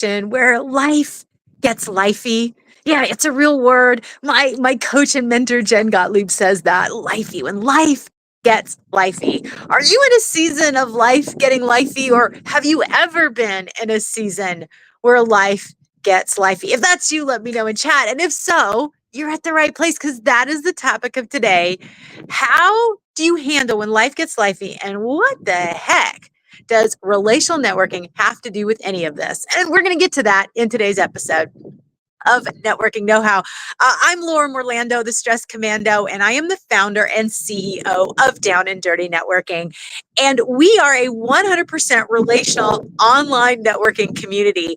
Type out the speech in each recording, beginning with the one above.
where life gets lifey. Yeah, it's a real word. My coach and mentor Jen Gottlieb says that lifey, when life gets lifey. Are you in a season of life getting lifey, or have you ever been in a season where life gets lifey? If that's you, let me know in chat. And if so, you're at the right place, because that is the topic of today. How do you handle when life gets lifey, and what the heck does relational networking have to do with any of this? And we're going to get to that in today's episode of Networking Know-How. I'm Laura Orlando, the Stress Commando, and I am the founder and CEO of Down and Dirty Networking. And we are a 100% relational online networking community.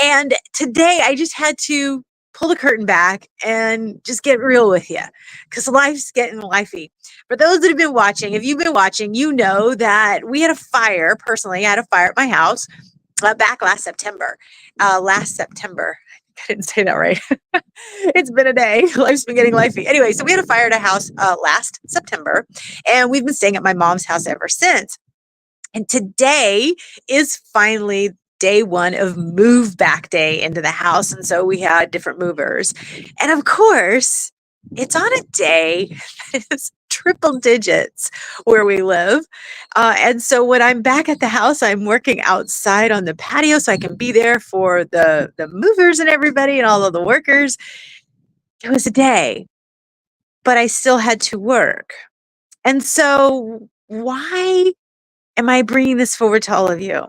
And today I just had to pull the curtain back and just get real with you, because life's getting lifey. For those that have been watching, if you've been watching, you know that we had a fire. Personally, I had a fire at my house back last September. I didn't say that right. It's been a day. Life's been getting lifey. Anyway, so we had a fire at a house last September, and we've been staying at my mom's house ever since. And today is finally day one of move back day into the house. And so we had different movers. And of course, it's on a day that is triple digits where we live. And so when I'm back at the house, I'm working outside on the patio so I can be there for the movers and everybody and all of the workers. It was a day, but I still had to work. And so why am I bringing this forward to all of you?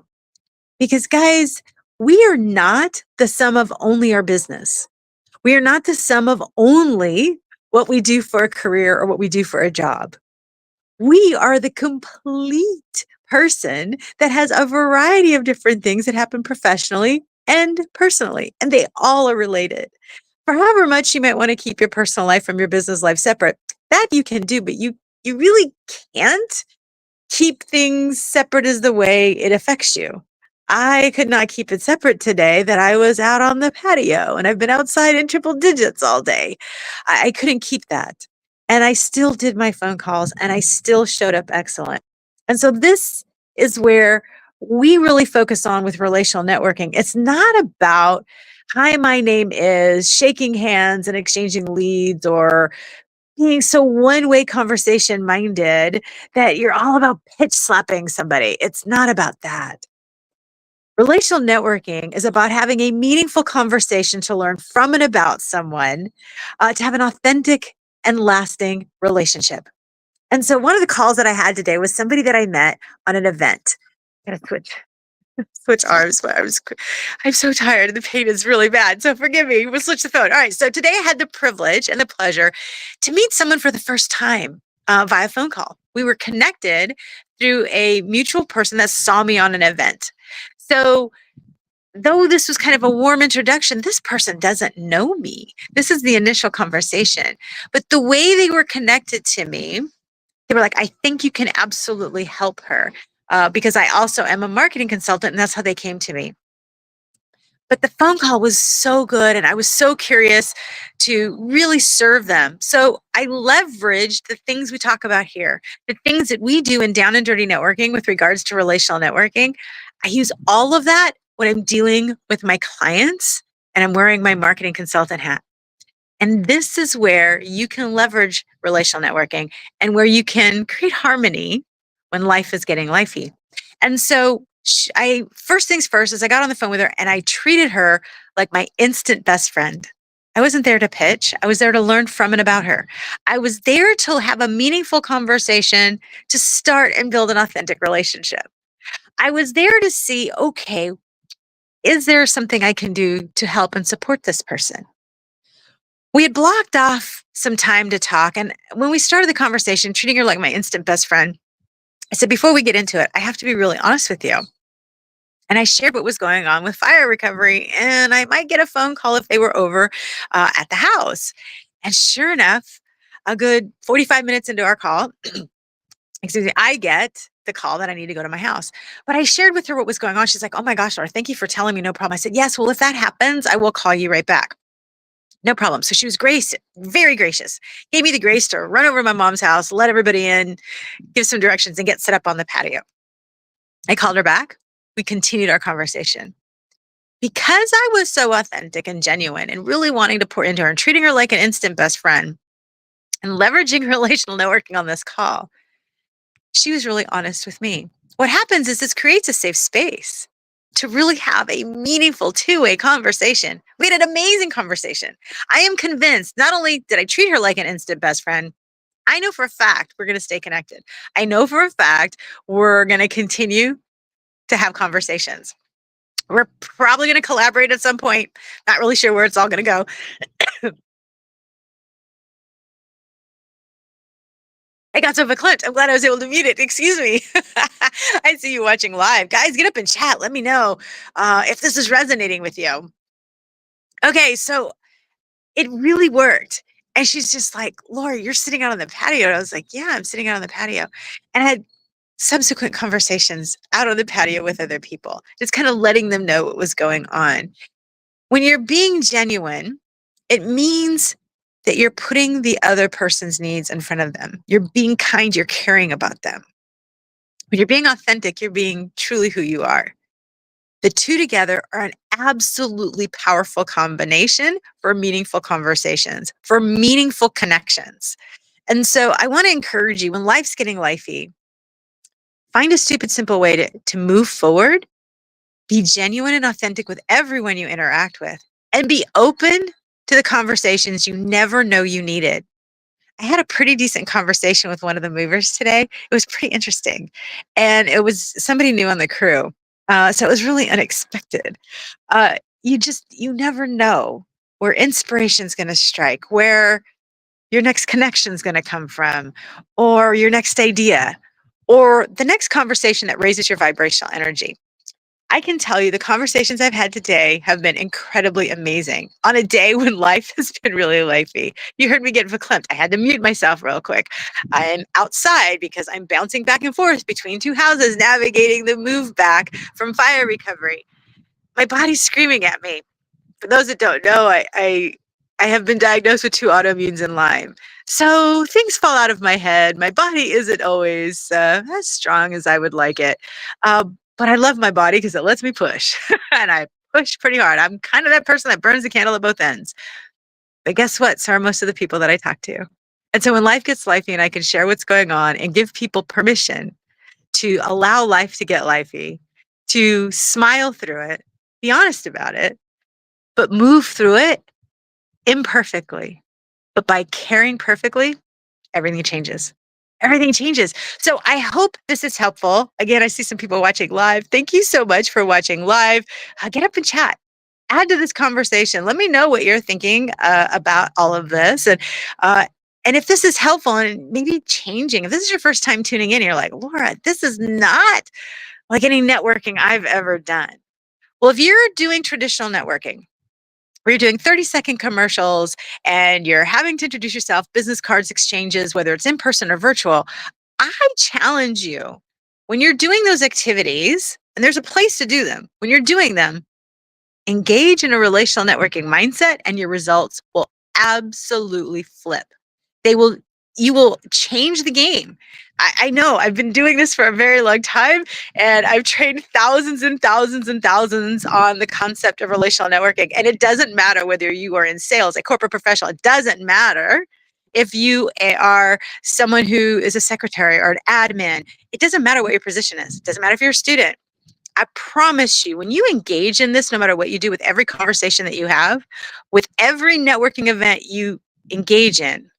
Because guys, we are not the sum of only our business. We are not the sum of only what we do for a career or what we do for a job. We are the complete person that has a variety of different things that happen professionally and personally, and they all are related. For however much you might want to keep your personal life from your business life separate, that you can do, but you really can't keep things separate as the way it affects you. I could not keep it separate today that I was out on the patio and I've been outside in triple digits all day. I couldn't keep that. And I still did my phone calls and I still showed up excellent. And so this is where we really focus on with relational networking. It's not about, hi, my name is, shaking hands and exchanging leads, or being so one-way conversation minded that you're all about pitch slapping somebody. It's not about that. Relational networking is about having a meaningful conversation to learn from and about someone, to have an authentic and lasting relationship. And so one of the calls that I had today was somebody that I met on an event. I'm gonna switch arms. But I'm so tired and the pain is really bad. So forgive me. We'll switch the phone. All right. So today I had the privilege and the pleasure to meet someone for the first time via phone call. We were connected through a mutual person that saw me on an event. So though this was kind of a warm introduction, this person doesn't know me. This is the initial conversation. But the way they were connected to me, they were like, I think you can absolutely help her. Because I also am a marketing consultant, and that's how they came to me. But the phone call was so good, and I was so curious to really serve them. So I leveraged the things we talk about here, the things that we do in Down and Dirty Networking with regards to relational networking. I use all of that when I'm dealing with my clients and I'm wearing my marketing consultant hat. And this is where you can leverage relational networking and where you can create harmony when life is getting lifey. And so first things first is I got on the phone with her and I treated her like my instant best friend. I wasn't there to pitch. I was there to learn from and about her. I was there to have a meaningful conversation, to start and build an authentic relationship. I was there to see, okay, is there something I can do to help and support this person? We had blocked off some time to talk. And when we started the conversation, treating her like my instant best friend, I said, before we get into it, I have to be really honest with you. And I shared what was going on with fire recovery, and I might get a phone call if they were over at the house. And sure enough, a good 45 minutes into our call, excuse me, I get the call that I need to go to my house. But I shared with her what was going on. She's like, oh my gosh, Laura, thank you for telling me. No problem. I said, yes, well, if that happens, I will call you right back. No problem. So she was very gracious, gave me the grace to run over to my mom's house, let everybody in, give some directions, and get set up on the patio. I called her back. We continued our conversation because I was so authentic and genuine and really wanting to pour into her and treating her like an instant best friend and leveraging relational networking on this call, she was really honest with me. What happens is this creates a safe space to really have a meaningful two-way conversation. We had an amazing conversation. I am convinced not only did I treat her like an instant best friend, I know for a fact we're going to stay connected. I know for a fact we're going to continue to have conversations. We're probably going to collaborate at some point. Not really sure where it's all going to go. I got so verklempt. I'm glad I was able to mute it. Excuse me. I see you watching live. Guys, get up and chat. Let me know if this is resonating with you. Okay, so it really worked. And she's just like, Laura, you're sitting out on the patio. And I was like, yeah, I'm sitting out on the patio. And I had subsequent conversations out on the patio with other people, just kind of letting them know what was going on. When you're being genuine, it means that you're putting the other person's needs in front of them. You're being kind, you're caring about them. When you're being authentic, you're being truly who you are. The two together are an absolutely powerful combination for meaningful conversations, for meaningful connections. And so I want to encourage you, when life's getting lifey, find a stupid, simple way to move forward. Be genuine and authentic with everyone you interact with, and be open to the conversations you never know you needed. I had a pretty decent conversation with one of the movers today. It was pretty interesting. And it was somebody new on the crew. So it was really unexpected. You never know where inspiration's going to strike, where your next connection is going to come from, or your next idea, or the next conversation that raises your vibrational energy. I can tell you the conversations I've had today have been incredibly amazing on a day when life has been really lifey. You heard me get verklempt. I had to mute myself real quick. I'm outside because I'm bouncing back and forth between two houses, navigating the move back from fire recovery. My body's screaming at me. For those that don't know, I have been diagnosed with 2 autoimmunes in Lyme. So things fall out of my head. My body isn't always as strong as I would like it. But I love my body because it lets me push. And I push pretty hard. I'm kind of that person that burns the candle at both ends. But guess what? So are most of the people that I talk to. And so when life gets lifey and I can share what's going on and give people permission to allow life to get lifey, to smile through it, be honest about it, but move through it imperfectly. But by caring perfectly, everything changes. Everything changes. So I hope this is helpful. Again, I see some people watching live. Thank you so much for watching live. Get up and chat. Add to this conversation. Let me know what you're thinking about all of this. And if this is helpful and maybe changing, if this is your first time tuning in, you're like, Laura, this is not like any networking I've ever done. Well, if you're doing traditional networking, where you're doing 30-second commercials and you're having to introduce yourself, business cards exchanges, whether it's in person or virtual, I challenge you, when you're doing those activities, and there's a place to do them, when you're doing them, engage in a relational networking mindset and your results will absolutely flip. You will change the game. I know I've been doing this for a very long time, and I've trained thousands and thousands and thousands on the concept of relational networking. And it doesn't matter whether you are in sales, a corporate professional, it doesn't matter if you are someone who is a secretary or an admin. It doesn't matter what your position is. It doesn't matter if you're a student. I promise you, when you engage in this, no matter what you do, with every conversation that you have, with every networking event you engage in,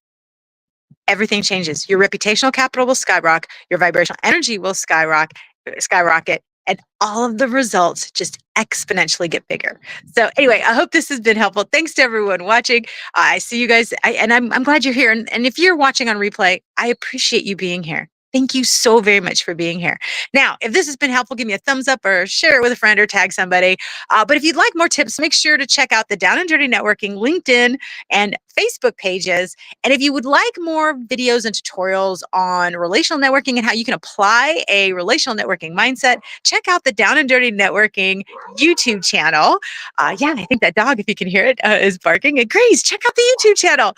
everything changes. Your reputational capital will skyrocket, your vibrational energy will skyrocket, and all of the results just exponentially get bigger. So anyway, I hope this has been helpful. Thanks to everyone watching. I see you guys, and I'm glad you're here. And if you're watching on replay, I appreciate you being here. Thank you so very much for being here. Now, if this has been helpful, give me a thumbs up or share it with a friend or tag somebody. But if you'd like more tips, make sure to check out the Down and Dirty Networking LinkedIn and Facebook pages. And if you would like more videos and tutorials on relational networking and how you can apply a relational networking mindset, check out the Down and Dirty Networking YouTube channel. Yeah, I think that dog, if you can hear it, is barking. And Grace, check out the YouTube channel.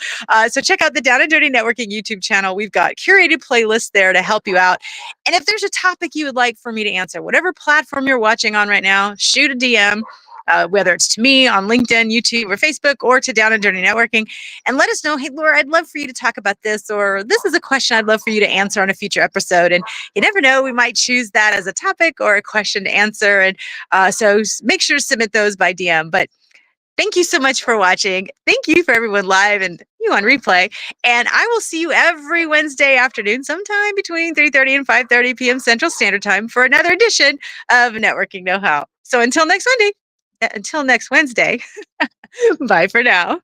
So check out the Down and Dirty Networking YouTube channel. We've got curated playlists there to help you out. And if there's a topic you would like for me to answer, whatever platform you're watching on right now, shoot a DM. whether it's to me on LinkedIn, YouTube, or Facebook, or to Down and Dirty Networking, and let us know, hey, Laura, I'd love for you to talk about this, or this is a question I'd love for you to answer on a future episode. And you never know, we might choose that as a topic or a question to answer. And so make sure to submit those by DM. But thank you so much for watching. Thank you for everyone live and you on replay. And I will see you every Wednesday afternoon, sometime between 3:30 and 5:30 p.m. Central Standard Time for another edition of Networking Know-How. So until next Wednesday, bye for now.